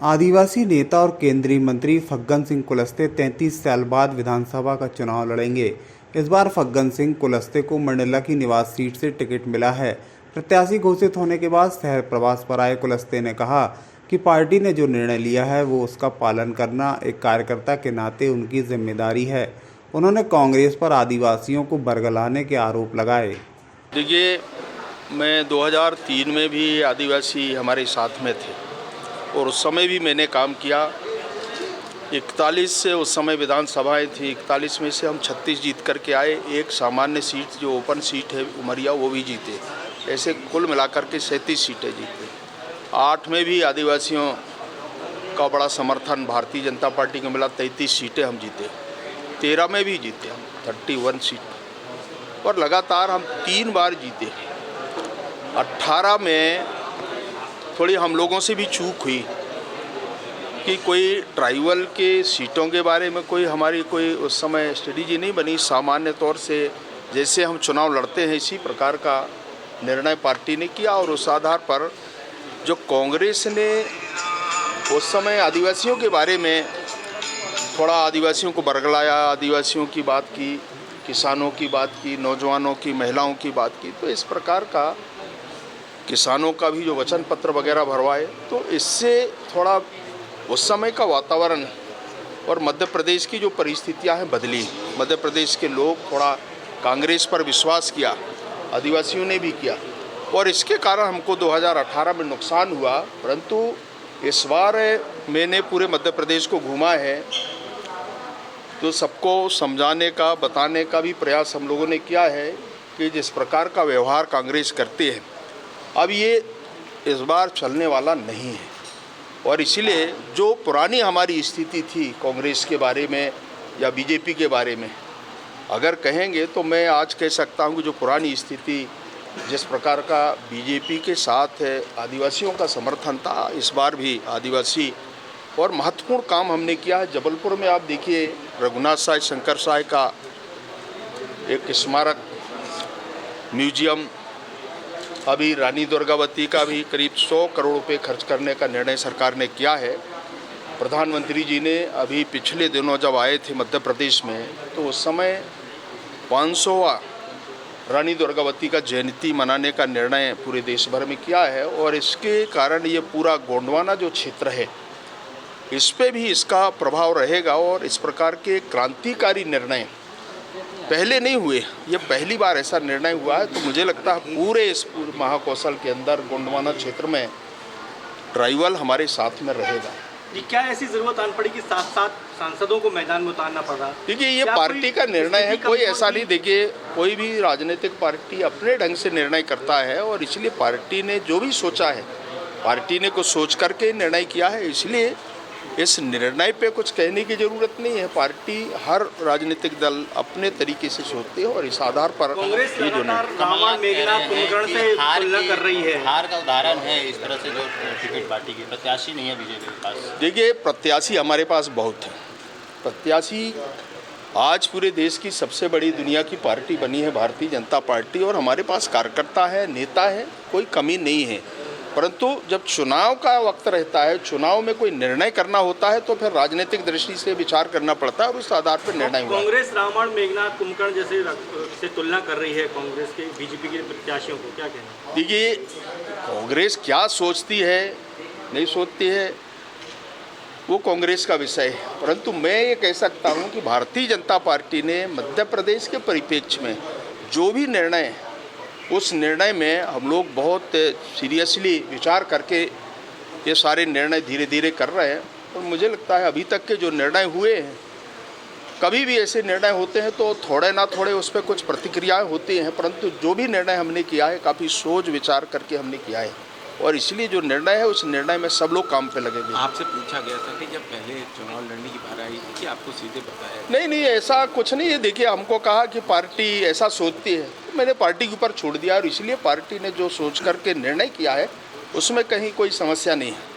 आदिवासी नेता और केंद्रीय मंत्री फग्गन सिंह कुलस्ते 33 साल बाद विधानसभा का चुनाव लड़ेंगे। इस बार फग्गन सिंह कुलस्ते को मंडला की निवास सीट से टिकट मिला है। प्रत्याशी घोषित होने के बाद शहर प्रवास पर आए कुलस्ते ने कहा कि पार्टी ने जो निर्णय लिया है वो उसका पालन करना एक कार्यकर्ता के नाते उनकी जिम्मेदारी है। उन्होंने कांग्रेस पर आदिवासियों को बरगलाने के आरोप लगाए। देखिए, मैं 2003 में भी आदिवासी हमारे साथ में थे और उस समय भी मैंने काम किया। 41 से उस समय विधानसभाएं थी, 41 में से हम 36 जीत करके आए। एक सामान्य सीट जो ओपन सीट है उमरिया, वो भी जीते। ऐसे कुल मिलाकर के 37 सीटें जीते। 8 में भी आदिवासियों का बड़ा समर्थन भारतीय जनता पार्टी को मिला, 33 सीटें हम जीते। 13 में भी जीते हम 31 सीट और लगातार हम 3 बार जीते। 18 में थोड़ी हम लोगों से भी चूक हुई कि कोई ट्राइबल के सीटों के बारे में हमारी कोई उस समय स्ट्रेटजी नहीं बनी। सामान्य तौर से जैसे हम चुनाव लड़ते हैं इसी प्रकार का निर्णय पार्टी ने किया और उस आधार पर जो कांग्रेस ने उस समय आदिवासियों के बारे में थोड़ा आदिवासियों को बरगलाया, आदिवासियों की बात की, किसानों की बात की, नौजवानों की, महिलाओं की बात की, तो इस प्रकार का किसानों का भी जो वचन पत्र वगैरह भरवाए, तो इससे थोड़ा उस समय का वातावरण और मध्य प्रदेश की जो परिस्थितियां हैं बदली। मध्य प्रदेश के लोग थोड़ा कांग्रेस पर विश्वास किया, आदिवासियों ने भी किया और इसके कारण हमको 2018 में नुकसान हुआ। परंतु इस बार मैंने पूरे मध्य प्रदेश को घूमा है तो सबको समझाने का, बताने का भी प्रयास हम लोगों ने किया है कि जिस प्रकार का व्यवहार कांग्रेस करती है अब ये इस बार चलने वाला नहीं है। और इसीलिए जो पुरानी हमारी स्थिति थी कांग्रेस के बारे में या बीजेपी के बारे में अगर कहेंगे तो मैं आज कह सकता हूं कि जो पुरानी स्थिति जिस प्रकार का बीजेपी के साथ आदिवासियों का समर्थन था, इस बार भी आदिवासी और महत्वपूर्ण काम हमने किया है। जबलपुर में आप देखिए, रघुनाथ साय शंकर साय का एक स्मारक म्यूजियम, अभी रानी दुर्गावती का भी करीब 100 करोड़ रुपए खर्च करने का निर्णय सरकार ने किया है। प्रधानमंत्री जी ने अभी पिछले दिनों जब आए थे मध्य प्रदेश में तो उस समय 500वां रानी दुर्गावती का जयंती मनाने का निर्णय पूरे देश भर में किया है और इसके कारण ये पूरा गोंडवाना जो क्षेत्र है इस पे भी इसका प्रभाव रहेगा। और इस प्रकार के क्रांतिकारी निर्णय पहले नहीं हुए, ये पहली बार ऐसा निर्णय हुआ है। तो मुझे लगता है पूरे इस महाकौशल के अंदर गोंडवाना क्षेत्र में ट्राइबल हमारे साथ में रहेगा। क्या ऐसी जरूरत आन पड़ी कि साथ साथ सांसदों को मैदान में उतारना पड़ रहा? देखिए, ये पार्टी का निर्णय है, कोई ऐसा नहीं। देखिए, कोई भी राजनीतिक पार्टी अपने ढंग से निर्णय करता है और इसलिए पार्टी ने जो भी सोचा है, पार्टी ने कुछ सोच करके निर्णय किया है, इसलिए इस निर्णय पे कुछ कहने की जरूरत नहीं है। पार्टी हर राजनीतिक दल अपने तरीके से सोचती है और इस आधार पर कांग्रेस ये जो रावण मेघनाथ कुंभकर्ण से तुलना कर रही है, हार का उदाहरण है इस तरह से जो टिकट पार्टी की प्रत्याशी नहीं है बीजेपी के पास। देखिए, प्रत्याशी हमारे पास बहुत है। प्रत्याशी आज पूरे देश की सबसे बड़ी दुनिया की पार्टी बनी है भारतीय जनता पार्टी और हमारे पास कार्यकर्ता है, नेता है, कोई कमी नहीं है। परंतु जब चुनाव का वक्त रहता है, चुनाव में कोई निर्णय करना होता है तो फिर राजनीतिक दृष्टि से विचार करना पड़ता है और उस आधार पर निर्णय हुआ। कांग्रेस रावण मेघनाथ कुंभकर्ण जैसे से तुलना कर रही है कांग्रेस के बीजेपी के प्रत्याशियों को, क्या कहना? देखिए, कांग्रेस क्या सोचती है नहीं सोचती है वो कांग्रेस का विषय है। परंतु मैं ये कह सकता हूँ कि भारतीय जनता पार्टी ने मध्य प्रदेश के परिप्रेक्ष्य में जो भी निर्णय है उस निर्णय में हम लोग बहुत सीरियसली विचार करके ये सारे निर्णय धीरे धीरे कर रहे हैं। और मुझे लगता है अभी तक के जो निर्णय हुए हैं, कभी भी ऐसे निर्णय होते हैं तो थोड़े ना थोड़े उस पर कुछ प्रतिक्रियाएं होती हैं, परंतु जो भी निर्णय हमने किया है काफ़ी सोच विचार करके हमने किया है और इसलिए जो निर्णय है उस निर्णय में सब लोग काम पे लगे हुए। आपसे पूछा गया था कि जब पहले चुनाव लड़ने की बात आई थी कि आपको सीधे बताया? नहीं, ऐसा कुछ नहीं है। देखिए, हमको कहा कि पार्टी ऐसा सोचती है, तो मैंने पार्टी के ऊपर छोड़ दिया और इसलिए पार्टी ने जो सोच करके निर्णय किया है उसमें कहीं कोई समस्या नहीं है।